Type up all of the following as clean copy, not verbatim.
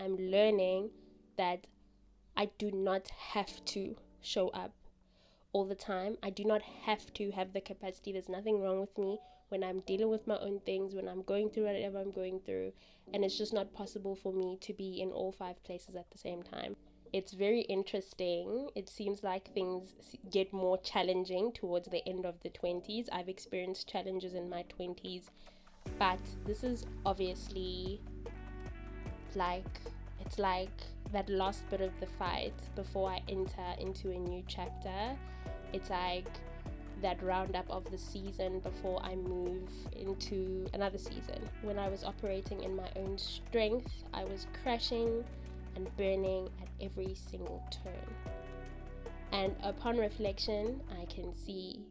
I'm learning that I do not have to show up all the time. I do not have to have the capacity. There's nothing wrong with me when I'm dealing with my own things, when I'm going through whatever I'm going through, and it's just not possible for me to be in all 5 places at the same time. It's very interesting. It seems like things get more challenging towards the end of the 20s. I've experienced challenges in my 20s, but this is obviously like, it's like that last bit of the fight before I enter into a new chapter. It's like that roundup of the season before I move into another season. When I was operating in my own strength, I was crashing and burning at every single turn. And upon reflection, I can see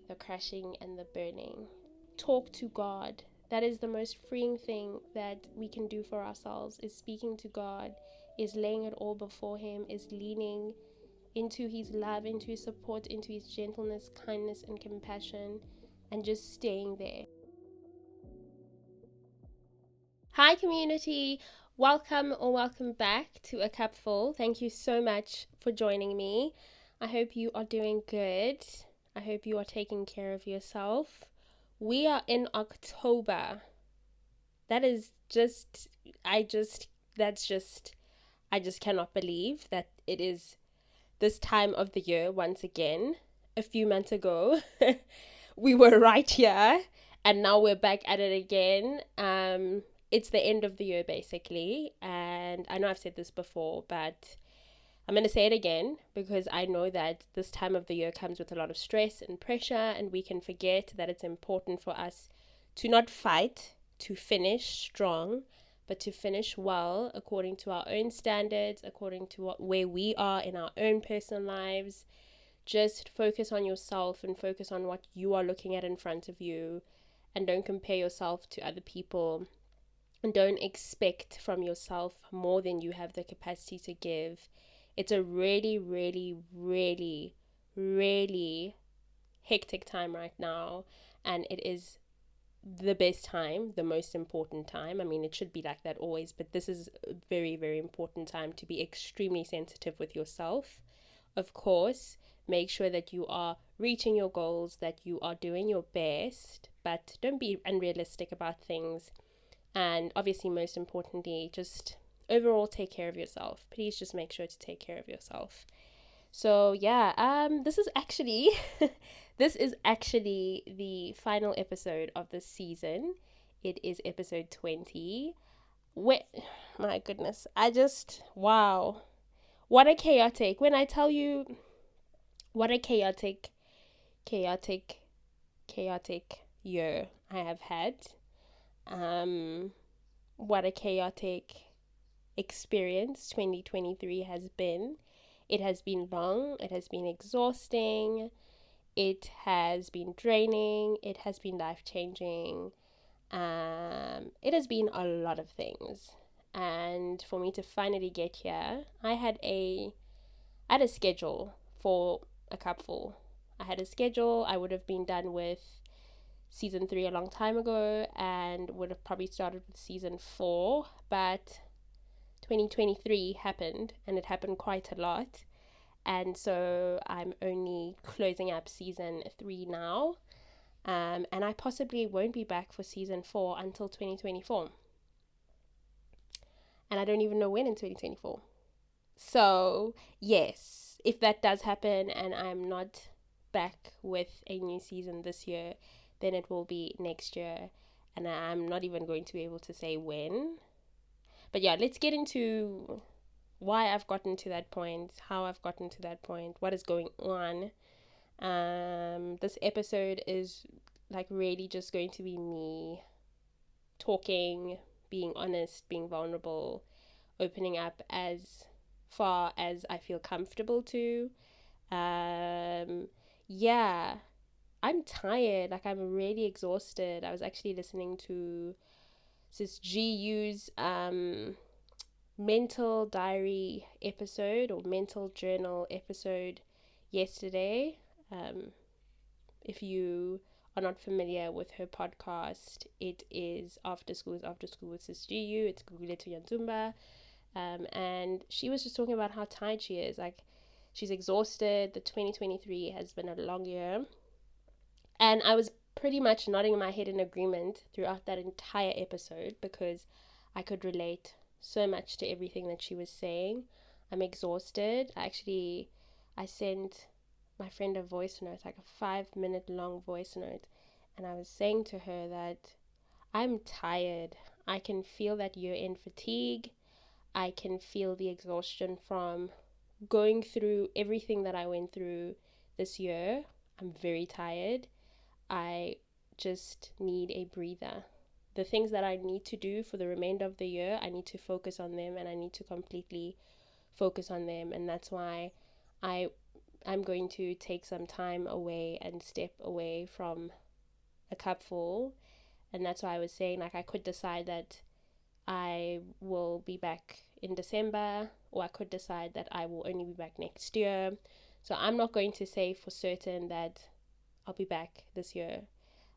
the crashing and the burning. Talk to God. That is the most freeing thing that we can do for ourselves, is speaking to God, is laying it all before Him, is leaning into His love, into His support, into His gentleness, kindness, and compassion, and just staying there. Hi, community. Welcome or welcome back to A Cup Full. Thank you so much for joining me. I hope you are doing good. I hope you are taking care of yourself. We are in October. That is just, I just cannot believe that it is this time of the year once again. A few months ago, we were right here, and now we're back at it again. It's the end of the year basically, and I know I've said this before, but I'm going to say it again because I know that this time of the year comes with a lot of stress and pressure, and we can forget that it's important for us to not fight to finish strong, but to finish well according to our own standards, according to where we are in our own personal lives. Just focus on yourself and focus on what you are looking at in front of you, and don't compare yourself to other people, and don't expect from yourself more than you have the capacity to give. It's a really, really, really, really hectic time right now, and it is the best time, the most important time. I mean, it should be like that always, but this is a very, very important time to be extremely sensitive with yourself. Of course, make sure that you are reaching your goals, that you are doing your best, but don't be unrealistic about things. And obviously, most importantly, just overall take care of yourself. Please just make sure to take care of yourself. So yeah, this is actually the final episode of this season. It is episode 20. My goodness, wow, what a chaotic. When I tell you, what a chaotic, chaotic year I have had. What a chaotic experience 2023 has been. It has been long, it has been exhausting, it has been draining, it has been life-changing. It has been a lot of things. And for me to finally get here, I had a schedule for A Cup Full. I had a schedule. I would have been done with season 3 a long time ago and would have probably started with season 4, but 2023 happened, and it happened quite a lot, and so I'm only closing up season 3 now, and I possibly won't be back for season 4 until 2024, and I don't even know when in 2024. So yes, if that does happen and I'm not back with a new season this year, then it will be next year, and I'm not even going to be able to say when. But yeah, let's get into why I've gotten to that point, how I've gotten to that point, what is going on. This episode is like really just going to be me talking, being honest, being vulnerable, opening up as far as I feel comfortable to. Yeah, I'm tired. Like, I'm really exhausted. I was actually listening to Sis GU's mental diary episode or mental journal episode yesterday. If you are not familiar with her podcast, it is After School with Sis GU. It's Guguletu Yantumba. And she was just talking about how tired she is. Like, she's exhausted. The 2023 has been a long year. And I was pretty much nodding my head in agreement throughout that entire episode because I could relate so much to everything that she was saying. I'm exhausted. I sent my friend a voice note, like a 5 minute long voice note. And I was saying to her that I'm tired. I can feel that year end fatigue. I can feel the exhaustion from going through everything that I went through this year. I'm very tired. I just need a breather. The things that I need to do for the remainder of the year, I need to focus on them, and I need to completely focus on them. And that's why I I'm going to take some time away and step away from a cupful. And that's why I was saying, like, I could decide that I will be back in December, or I could decide that I will only be back next year. So I'm not going to say for certain that I'll be back this year.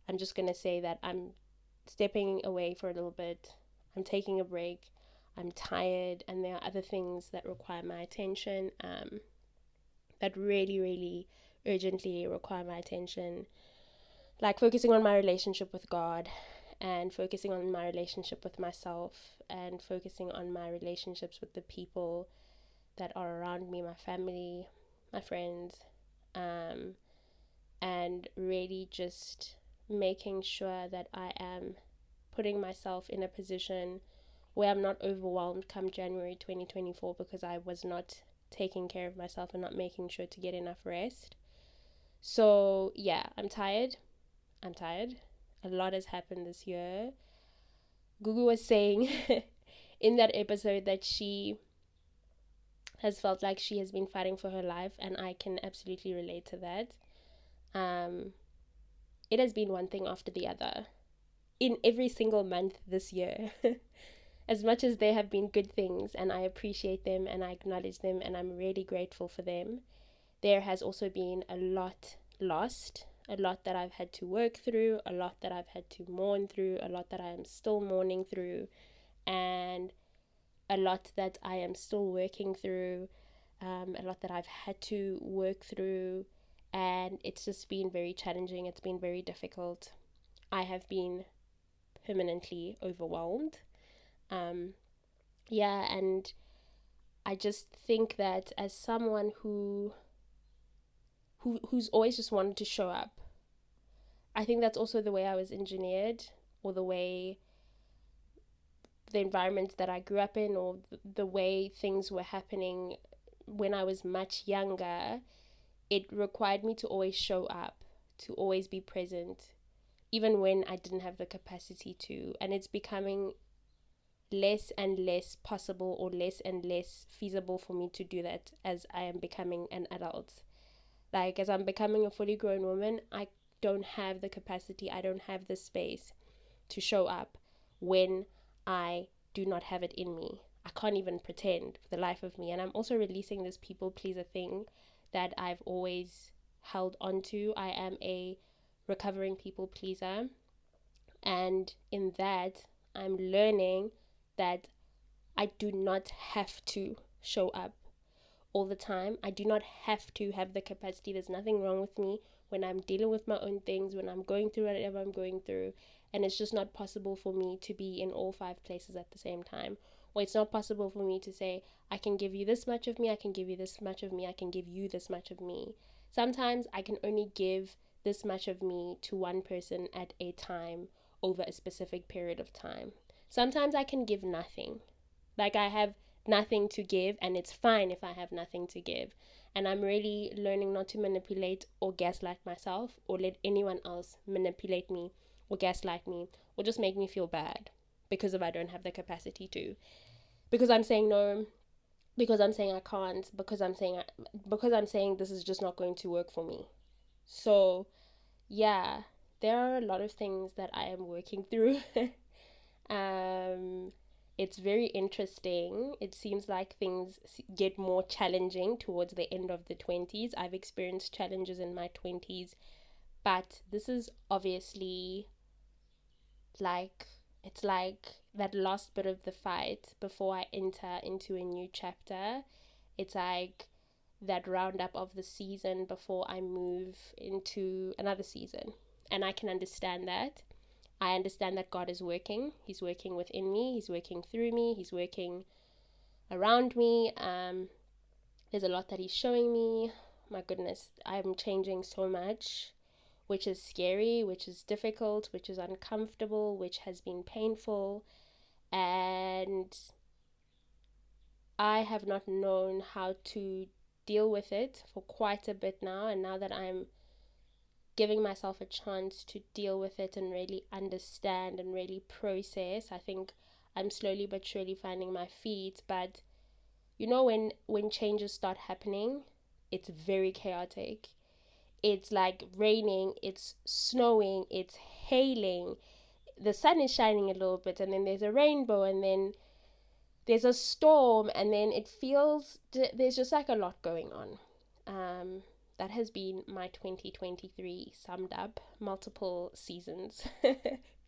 I'm just going to say that I'm stepping away for a little bit. I'm taking a break. I'm tired, and there are other things that require my attention, that really, really urgently require my attention, like focusing on my relationship with God, and focusing on my relationship with myself, and focusing on my relationships with the people that are around me, my family, my friends, and really just making sure that I am putting myself in a position where I'm not overwhelmed come January 2024 because I was not taking care of myself and not making sure to get enough rest. So, yeah, I'm tired. I'm tired. A lot has happened this year. Gugu was saying in that episode that she has felt like she has been fighting for her life, and I can absolutely relate to that. It has been one thing after the other in every single month this year. As much as there have been good things, and I appreciate them and I acknowledge them and I'm really grateful for them, there has also been a lot lost, a lot that I've had to work through, a lot that I've had to mourn through, a lot that I am still mourning through, and a lot that I am still working through, a lot that I've had to work through, and it's just been very challenging. It's been very difficult. I have been permanently overwhelmed. Um, yeah, and I just think that as someone who's always just wanted to show up, I think that's also the way I was engineered, or the way the environment that I grew up in, or the way things were happening when I was much younger. It required me to always show up, to always be present, even when I didn't have the capacity to. And it's becoming less and less possible, or less and less feasible for me to do that as I am becoming an adult. Like, as I'm becoming a fully grown woman, I don't have the capacity, I don't have the space to show up when I do not have it in me. I can't even pretend for the life of me. And I'm also releasing this people pleaser thing that I've always held on to. I am a recovering people pleaser. And in that, I'm learning that I do not have to show up all the time. I do not have to have the capacity. There's nothing wrong with me when I'm dealing with my own things, when I'm going through whatever I'm going through. And it's just not possible for me to be in all 5 places at the same time. Or it's not possible for me to say, I can give you this much of me, I can give you this much of me, I can give you this much of me. Sometimes I can only give this much of me to one person at a time over a specific period of time. Sometimes I can give nothing. Like, I have nothing to give, and it's fine if I have nothing to give. And I'm really learning not to manipulate or gaslight myself, or let anyone else manipulate me or gaslight me, or just make me feel bad because if I don't have the capacity to. Because I'm saying no, because I'm saying I can't, because I'm saying this is just not going to work for me. So, yeah, there are a lot of things that I am working through. um it's very interesting. It seems like things get more challenging towards the end of the 20s. I've experienced challenges in my 20s, but this is obviously like it's like that last bit of the fight before I enter into a new chapter. It's like that roundup of the season before I move into another season. And I can understand that. I understand that God is working. He's working within me. He's working through me. He's working around me. There's a lot that He's showing me. My goodness, I'm changing so much, which is scary, which is difficult, which is uncomfortable, which has been painful. And I have not known how to deal with it for quite a bit now. And now that I'm giving myself a chance to deal with it and really understand and really process, I think I'm slowly but surely finding my feet. But you know, when changes start happening, it's very chaotic. It's like raining, it's snowing, it's hailing, the sun is shining a little bit, and then there's a rainbow, and then there's a storm, and then it feels there's just like a lot going on. That has been my 2023 summed up. Multiple seasons.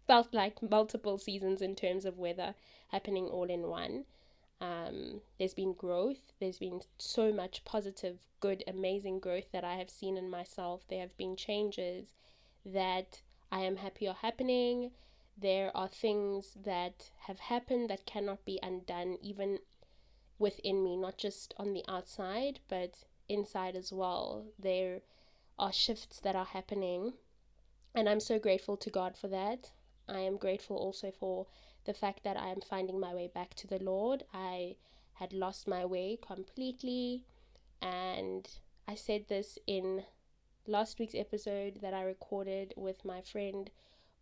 Felt like multiple seasons in terms of weather happening all in one. There's been growth. There's been so much positive, good, amazing growth that I have seen in myself. There have been changes that I am happy are happening. There are things that have happened that cannot be undone, even within me, not just on the outside, but inside as well. There are shifts that are happening, and I'm so grateful to God for that. I am grateful also for the fact that I am finding my way back to the Lord. I had lost my way completely, and I said this in last week's episode that I recorded with my friend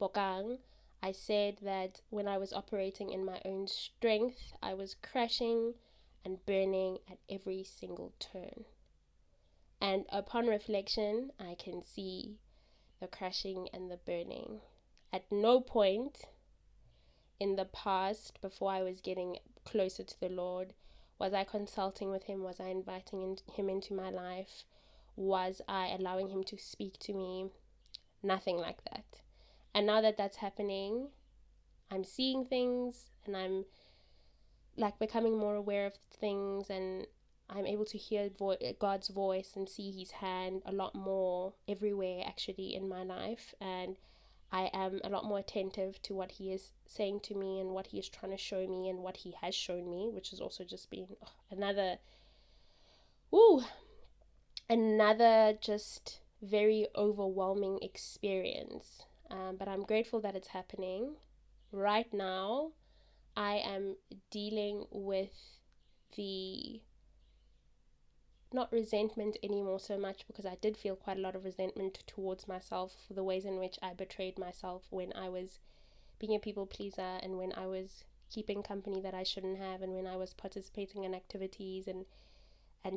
Bokang. I said that when I was operating in my own strength, I was crashing and burning at every single turn. And upon reflection, I can see the crashing and the burning. At no point in the past, before I was getting closer to the Lord, was I consulting with Him? Was I inviting Him into my life? Was I allowing Him to speak to me? Nothing like that. And now that that's happening, I'm seeing things, and I'm like becoming more aware of things, and I'm able to hear God's voice and see His hand a lot more everywhere actually in my life. And I am a lot more attentive to what He is saying to me and what He is trying to show me and what He has shown me, which has also just been another just very overwhelming experience. But I'm grateful that it's happening. Right now, I am dealing with the not resentment anymore so much, because I did feel quite a lot of resentment towards myself for the ways in which I betrayed myself when I was being a people pleaser, and when I was keeping company that I shouldn't have, and when I was participating in activities and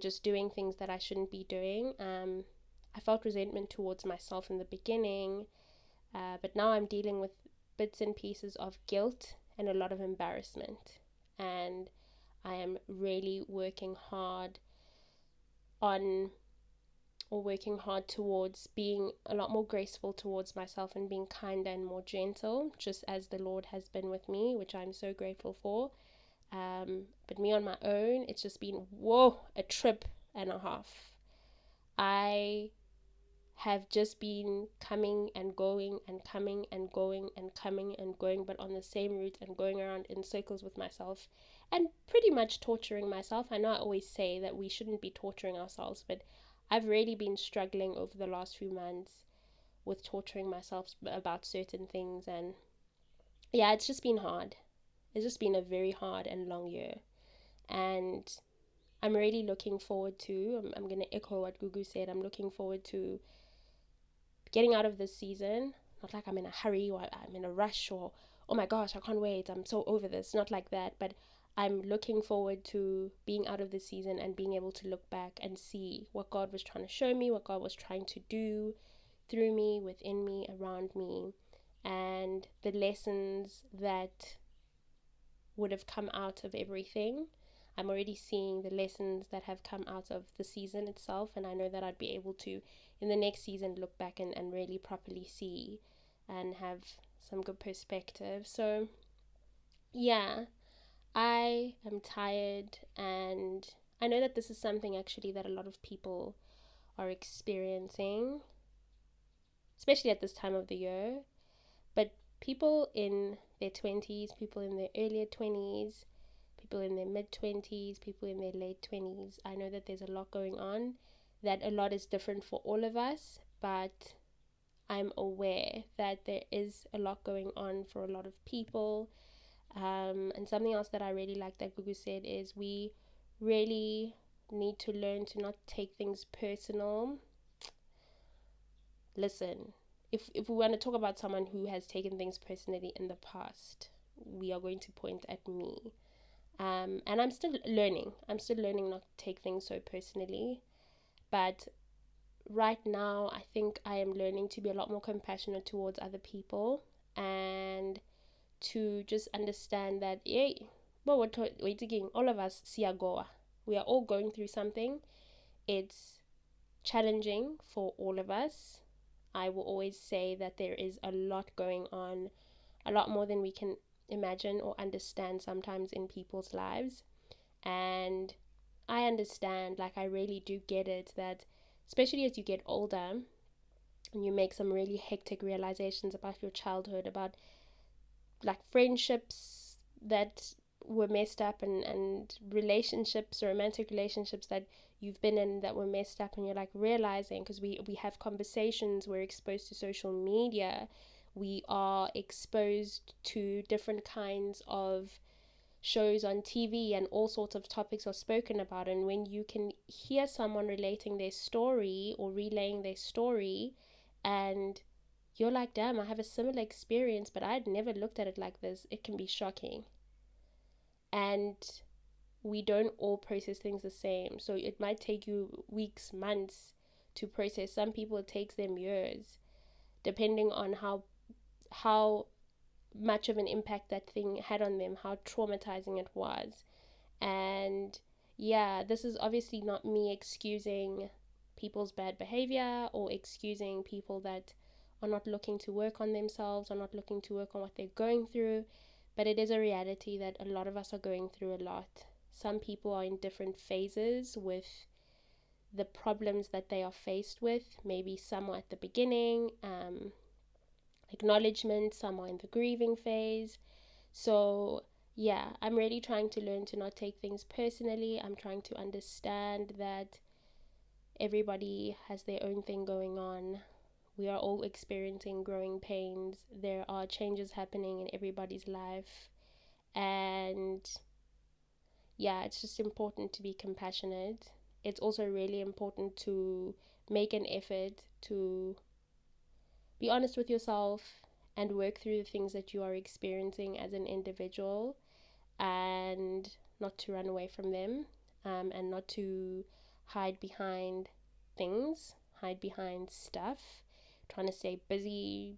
just doing things that I shouldn't be doing. I felt resentment towards myself in the beginning, but now I'm dealing with bits and pieces of guilt and a lot of embarrassment. And I am really working hard towards being a lot more graceful towards myself and being kinder and more gentle, just as the Lord has been with me, which I'm so grateful for. But me on my own, it's just been, a trip and a half. I have just been coming and going and coming and going and coming and going, but on the same route, and going around in circles with myself and pretty much torturing myself. I know I always say that we shouldn't be torturing ourselves, but I've really been struggling over the last few months with torturing myself about certain things. And yeah, it's just been hard. It's just been a very hard and long year. And I'm really looking forward to, I'm going to echo what Gugu said, I'm looking forward to getting out of this season. Not like I'm in a hurry or I'm in a rush or, oh my gosh, I can't wait, I'm so over this. Not like that, but I'm looking forward to being out of this season and being able to look back and see what God was trying to show me, what God was trying to do through me, within me, around me, and the lessons that would have come out of everything. I'm already seeing the lessons that have come out of the season itself, and I know that I'd be able to, in the next season, look back and really properly see and have some good perspective. So Yeah, I am tired, and I know that this is something actually that a lot of people are experiencing, especially at this time of the year. But people in their 20s, people in their earlier 20s, people in their mid 20s, people in their late 20s, I know that there's a lot going on, that a lot is different for all of us, but I'm aware that there is a lot going on for a lot of people. And something else that I really like that Gugu said is we really need to learn to not take things personal. Listen, if we want to talk about someone who has taken things personally in the past, we are going to point at me. And I'm still learning. I'm still learning not to take things so personally. But right now, I think I am learning to be a lot more compassionate towards other people and to just understand that, hey, well, we're waiting. All of us, siagoa. We are all going through something. It's challenging for all of us. I will always say that there is a lot going on, a lot more than we can imagine or understand sometimes in people's lives. And I understand, like, I really do get it that, especially as you get older and you make some really hectic realizations about your childhood, about like friendships that were messed up, and relationships, romantic relationships that you've been in that were messed up, and you're like realizing, because we have conversations, we're exposed to social media, we are exposed to different kinds of shows on TV, and all sorts of topics are spoken about. And when you can hear someone relating their story or relaying their story, and you're like, damn, I have a similar experience, but I'd never looked at it like this, it can be shocking. And we don't all process things the same. So it might take you weeks, months to process. Some people, it takes them years, depending on how much of an impact that thing had on them, how traumatizing it was. And yeah, this is obviously not me excusing people's bad behavior or excusing people that are not looking to work on themselves or not looking to work on what they're going through. But it is a reality that a lot of us are going through a lot. Some people are in different phases with the problems that they are faced with. Maybe some are at the beginning, acknowledgement, some are in the grieving phase. So, yeah, I'm really trying to learn to not take things personally. I'm trying to understand that everybody has their own thing going on. We are all experiencing growing pains. There are changes happening in everybody's life. And yeah, it's just important to be compassionate. It's also really important to make an effort to be honest with yourself and work through the things that you are experiencing as an individual, and not to run away from them, and not to hide behind things, hide behind stuff, trying to stay busy,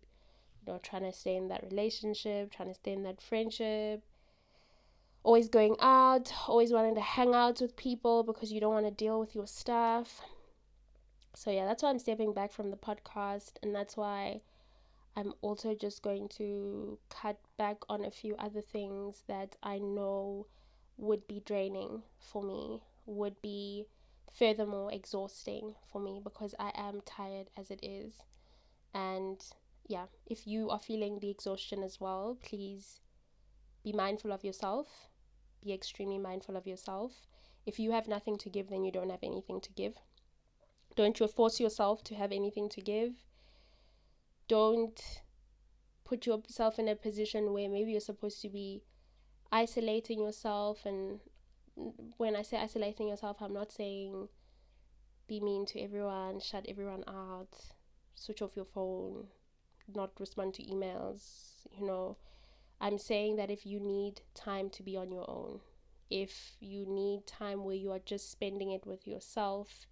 trying to stay in that relationship, trying to stay in that friendship, always going out, always wanting to hang out with people because you don't want to deal with your stuff. So, yeah, that's why I'm stepping back from the podcast, and that's why I'm also just going to cut back on a few other things that I know would be draining for me, would be furthermore exhausting for me, because I am tired as it is. And yeah, if you are feeling the exhaustion as well, please be mindful of yourself. Be extremely mindful of yourself. If you have nothing to give, then you don't have anything to give. Don't you force yourself to have anything to give. Don't put yourself in a position where maybe you're supposed to be isolating yourself. And when I say isolating yourself, I'm not saying be mean to everyone, shut everyone out, switch off your phone, not respond to emails. I'm saying that if you need time to be on your own, if you need time where you are just spending it with yourself,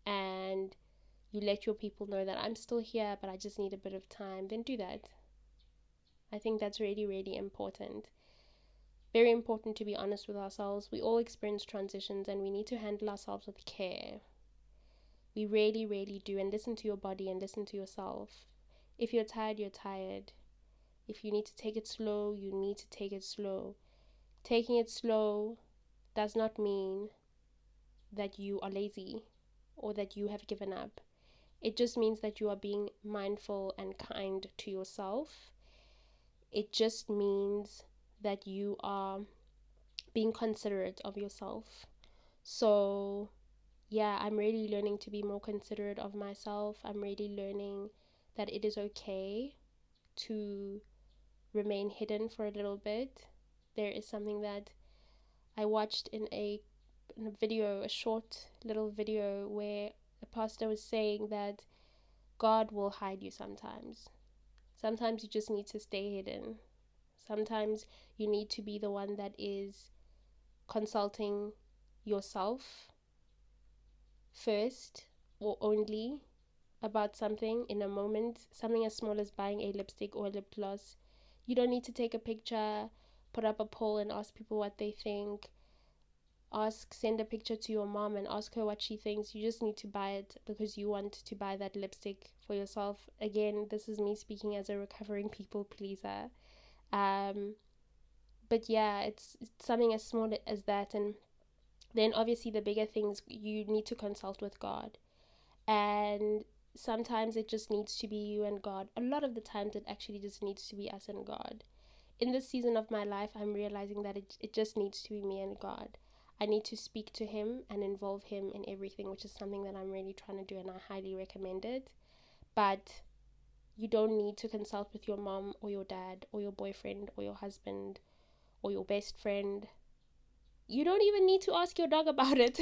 and you let your people know that I'm still here but I just need a bit of time, then do that. I think that's really, really important. Very important to be honest with ourselves. We all experience transitions and we need to handle ourselves with care. We really, really do. And listen to your body and listen to yourself. If you're tired, you're tired. If you need to take it slow, you need to take it slow. Taking it slow does not mean that you are lazy or that you have given up. It just means that you are being mindful and kind to yourself. It just means that you are being considerate of yourself. So, yeah, I'm really learning to be more considerate of myself. I'm really learning that it is okay to remain hidden for a little bit. There is something that I watched in a video, a short little video, where a pastor was saying that God will hide you sometimes. Sometimes you just need to stay hidden. Sometimes you need to be the one that is consulting yourself first or only about something in a moment, something as small as buying a lipstick or a lip gloss. You don't need to take a picture, put up a poll and ask people what they think. Send a picture to your mom and ask her what she thinks. You just need to buy it because you want to buy that lipstick for yourself. Again, this is me speaking as a recovering people pleaser. But yeah, it's something as small as that. And then obviously the bigger things, you need to consult with God. And sometimes it just needs to be you and God. A lot of the times it actually just needs to be us and God. In this season of my life, I'm realizing that it just needs to be me and God. I need to speak to him and involve him in everything, which is something that I'm really trying to do, and I highly recommend it. But you don't need to consult with your mom or your dad or your boyfriend or your husband or your best friend. You don't even need to ask your dog about it.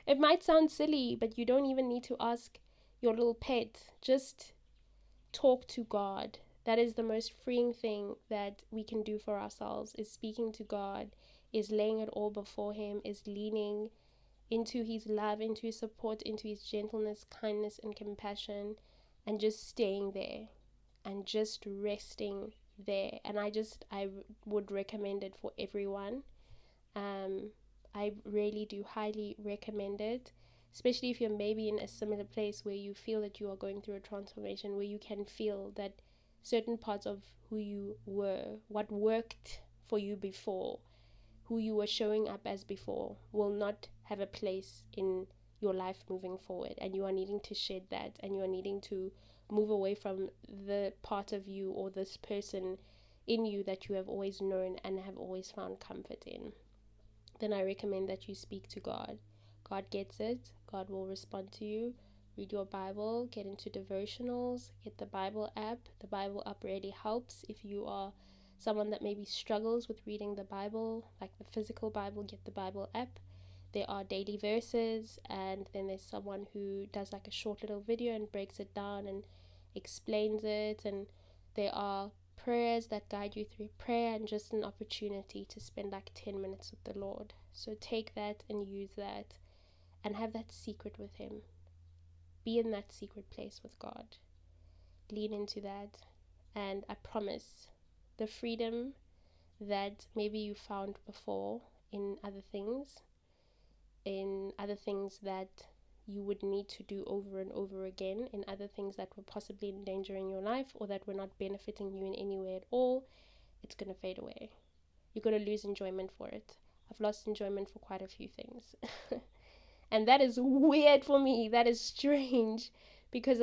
It might sound silly, but you don't even need to ask your little pet. Just talk to God. That is the most freeing thing that we can do for ourselves, is speaking to God, is laying it all before him, is leaning into his love, into his support, into his gentleness, kindness, and compassion, and just staying there and just resting there. And I would recommend it for everyone. I really do highly recommend it, especially if you're maybe in a similar place where you feel that you are going through a transformation, where you can feel that certain parts of who you were, what worked for you before, who you were showing up as before, will not have a place in your life moving forward. And you are needing to shed that, and you are needing to move away from the part of you or this person in you that you have always known and have always found comfort in. Then I recommend that you speak to God. God gets it. God will respond to you. Read your Bible, get into devotionals, get the Bible app. The Bible app really helps if you are someone that maybe struggles with reading the Bible, like the physical Bible, get the Bible app. There are daily verses, and then there's someone who does like a short little video and breaks it down and explains it. And there are prayers that guide you through prayer, and just an opportunity to spend like 10 minutes with the Lord. So take that and use that and have that secret with him. Be in that secret place with God. Lean into that, and I promise the freedom that maybe you found before in other things that you would need to do over and over again, in other things that were possibly endangering your life or that were not benefiting you in any way at all, it's going to fade away. You're going to lose enjoyment for it. I've lost enjoyment for quite a few things. And that is weird for me. That is strange, because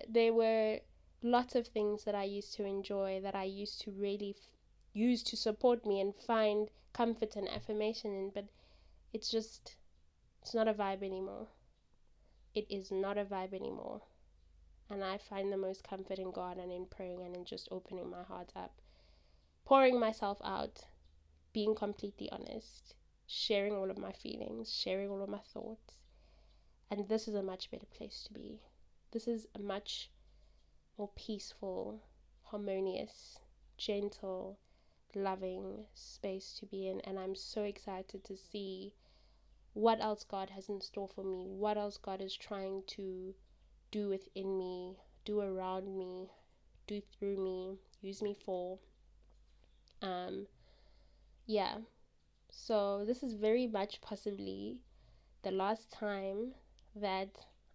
there were lots of things that I used to enjoy, that I used to really use to support me and find comfort and affirmation in, but it's not a vibe anymore. It is not a vibe anymore. And I find the most comfort in God and in praying and in just opening my heart up, pouring myself out, being completely honest, sharing all of my feelings, sharing all of my thoughts. And this is a much better place to be. This is a much more peaceful, harmonious, gentle, loving space to be in. And I'm so excited to see what else God has in store for me, what else God is trying to do within me, do around me, do through me, use me for. Yeah. So this is very much possibly the last time that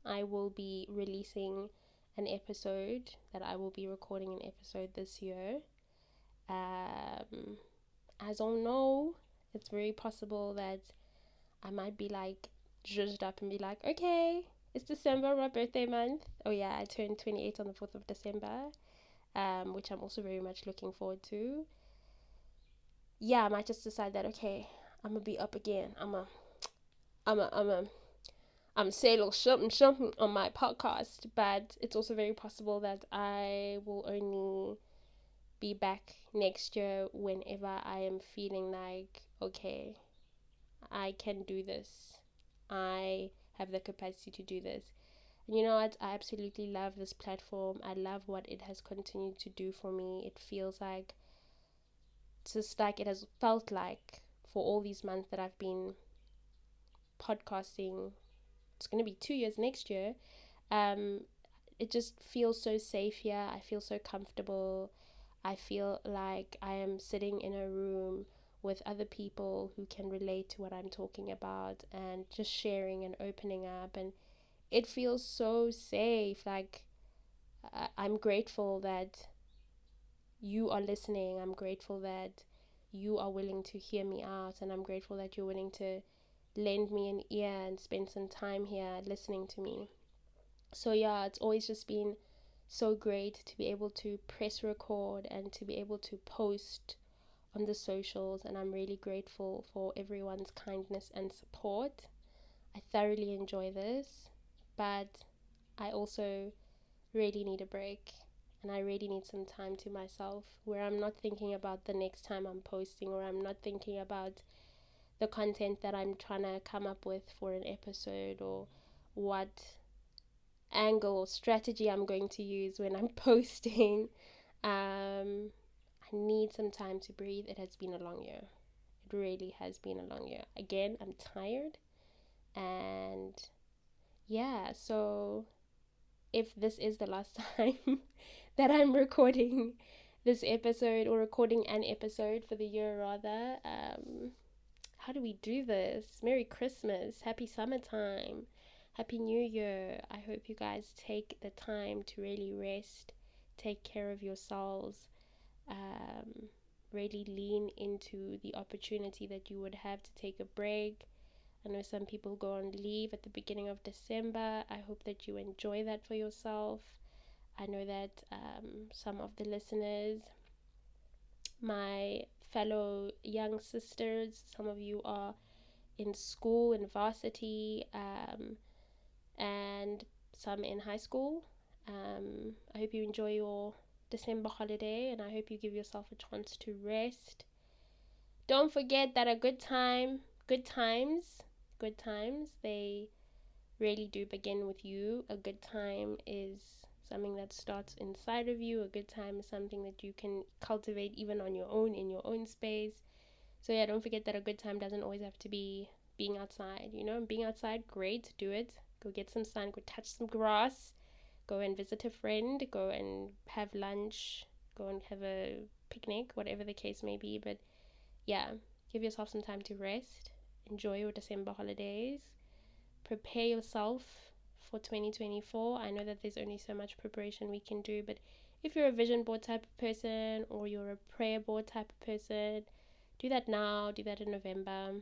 I will be releasing an episode, that I will be recording an episode this year. I don't know. It's very possible that I might be like zhuzhed up and be like, okay, it's December, my birthday month. Oh yeah, I turned 28 on the 4th of December, which I'm also very much looking forward to. Yeah, I might just decide that, okay, I'm gonna be up again. I'm say a little something on my podcast, but it's also very possible that I will only be back next year whenever I am feeling like, okay, I can do this. I have the capacity to do this. And you know what? I absolutely love this platform. I love what it has continued to do for me. It feels like, just like it has felt like for all these months that I've been podcasting. It's going to be 2 years next year. Um, it just feels so safe here. I feel so comfortable. I feel like I am sitting in a room with other people who can relate to what I'm talking about and just sharing and opening up. And it feels so safe. Like, I'm grateful that you are listening. I'm grateful that you are willing to hear me out. And I'm grateful that you're willing to lend me an ear and spend some time here listening to me. So, yeah, it's always just been so great to be able to press record and to be able to post on the socials, and I'm really grateful for everyone's kindness and support. I thoroughly enjoy this, but I also really need a break, and I really need some time to myself where I'm not thinking about the next time I'm posting, or I'm not thinking about the content that I'm trying to come up with for an episode, or what angle or strategy I'm going to use when I'm posting. I need some time to breathe. It has been a long year. It really has been a long year. Again, I'm tired. And yeah, so if this is the last time that I'm recording this episode, or recording an episode for the year rather, how do we do this? Merry Christmas, happy summertime, happy new year. I hope you guys take the time to really rest, take care of yourselves, really lean into the opportunity that you would have to take a break. I know some people go on leave at the beginning of December. I hope that you enjoy that for yourself. I know that some of the listeners, my fellow young sisters, some of you are in school, in varsity, and some in high school. I hope you enjoy your December holiday, and I hope you give yourself a chance to rest. Don't forget that a good times, they really do begin with you. A good time is something that starts inside of you. A good time is something that you can cultivate even on your own, in your own space. So yeah, don't forget that a good time doesn't always have to be being outside. Being outside, great, do it. Go get some sun, go touch some grass, go and visit a friend, go and have lunch, go and have a picnic, whatever the case may be. But yeah, give yourself some time to rest, enjoy your December holidays, prepare yourself for 2024. I know that there's only so much preparation we can do, but if you're a vision board type of person, or you're a prayer board type of person, do that now, do that in November,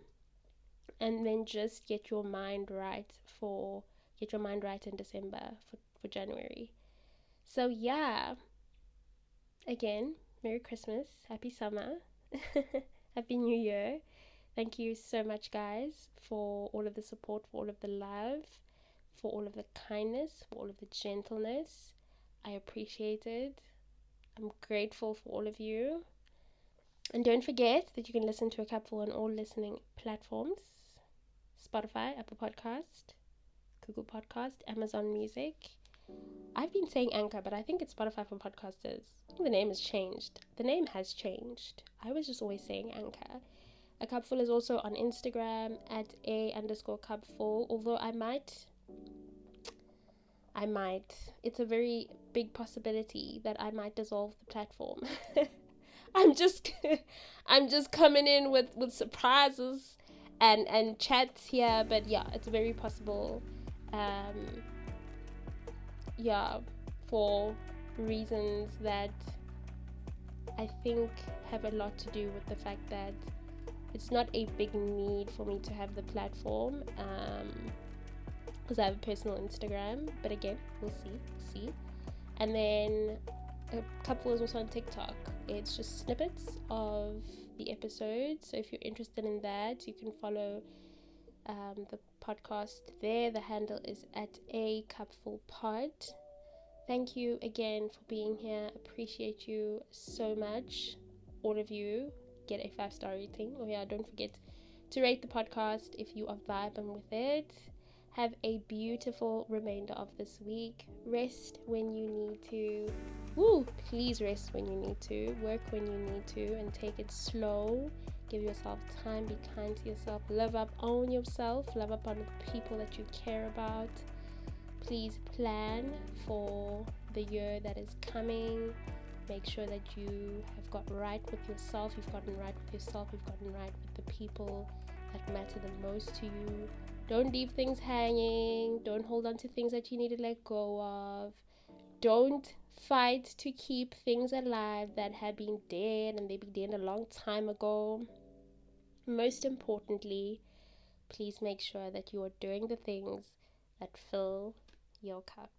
and then just get your mind right in December for January. So yeah, again, Merry Christmas, Happy Summer, Happy New Year. Thank you so much, guys, for all of the support, for all of the love, for all of the kindness, for all of the gentleness. I appreciate it. I'm grateful for all of you. And don't forget that you can listen to A Cupful on all listening platforms: Spotify, Apple Podcast, Google Podcast, Amazon Music. I've been saying Anchor, but I think it's Spotify for podcasters. I think the name has changed. I was just always saying Anchor. A Cupful is also on Instagram at @a_cupful. Although I might. It's a very big possibility that I might dissolve the platform. I'm just, I'm just coming in with surprises and chats here, but yeah, it's very possible. Um, yeah, for reasons that I think have a lot to do with the fact that it's not a big need for me to have the platform, because I have a personal Instagram. But again, we'll see. And then a couple is also on TikTok. It's just snippets of the episodes. So if you're interested in that, you can follow the podcast there. The handle is at a cupful pod. Thank you again for being here. Appreciate you so much. All of you, get a 5-star rating. Oh yeah, don't forget to rate the podcast if you are vibing with it. Have a beautiful remainder of this week. Rest when you need to. Please rest when you need to. Work when you need to, and take it slow. Give yourself time. Be kind to yourself. Love up on yourself. Love up on the people that you care about. Please plan for the year that is coming. Make sure that you have got right with yourself. You've gotten right with yourself. You've gotten right with the people that matter the most to you. Don't leave things hanging. Don't hold on to things that you need to let go of. Don't fight to keep things alive that have been dead and they've been dead a long time ago. Most importantly, please make sure that you are doing the things that fill your cup.